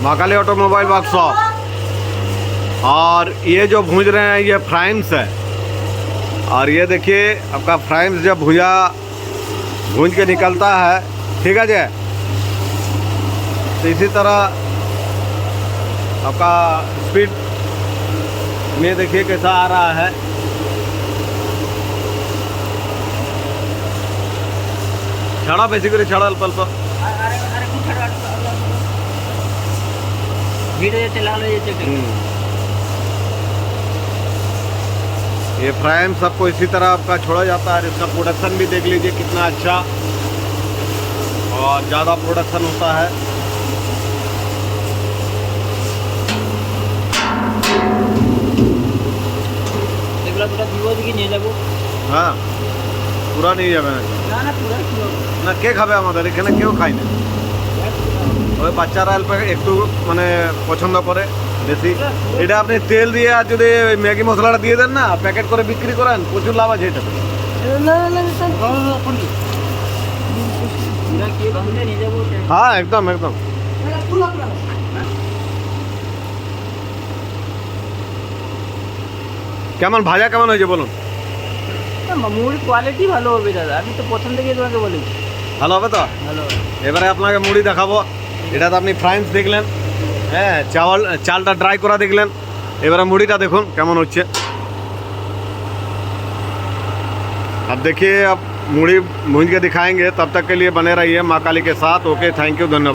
Mahakali automobile workshop. और ये जो भूंज रहे हैं ये फ्राइम्स है। और ये देखिए आपका फ्राइम्स जब भूंज के निकलता है, ठीक है जी, तो इसी तरह आपका स्पीड में देखिए कैसा आ रहा है। छड़ा बेसी कर छड़ा अल्प अल्प ये फ्राइम सबको इसी तरह आपका छोड़ा जाता है। इसका प्रोडक्शन भी देख लीजिए कितना अच्छा और ज़्यादा प्रोडक्शन होता है। हाँ पूरा नहीं जाবে না কে খাবে আমাদের এখানে, কেউ খায় না। ওই বাচ্চারা অল্প একটু মানে পছন্দ করে বেশি। এটা আপনি তেল দিয়ে আর যদি ওই ম্যাগি মশলাটা দিয়ে দেন না, প্যাকেট করে বিক্রি করেন, প্রচুর লাভ আছে এটা। হ্যাঁ একদম একদম। কেমন ভাজা কেমন হয়েছে বলুন? মুড়ির কোয়ালিটি ভালো হবে দাদা, আমি তো প্রথম থেকে তোমাকে বলেছি ভালো হবে তো। ভালো। এবারে আপনাকে মুড়ি দেখাবো। এটা তো আপনি ফ্রাইস দেখলেন, হ্যাঁ চালটা ড্রাই করা দেখলেন। এবারে মুড়িটা দেখুন কেমন হচ্ছে। अब देखिए अब मुड़ी भूंज के दिखाएंगे, तब तक के लिए बने रहिए माँ काली के साथ। ओके, थैंक यू, धन्यवाद।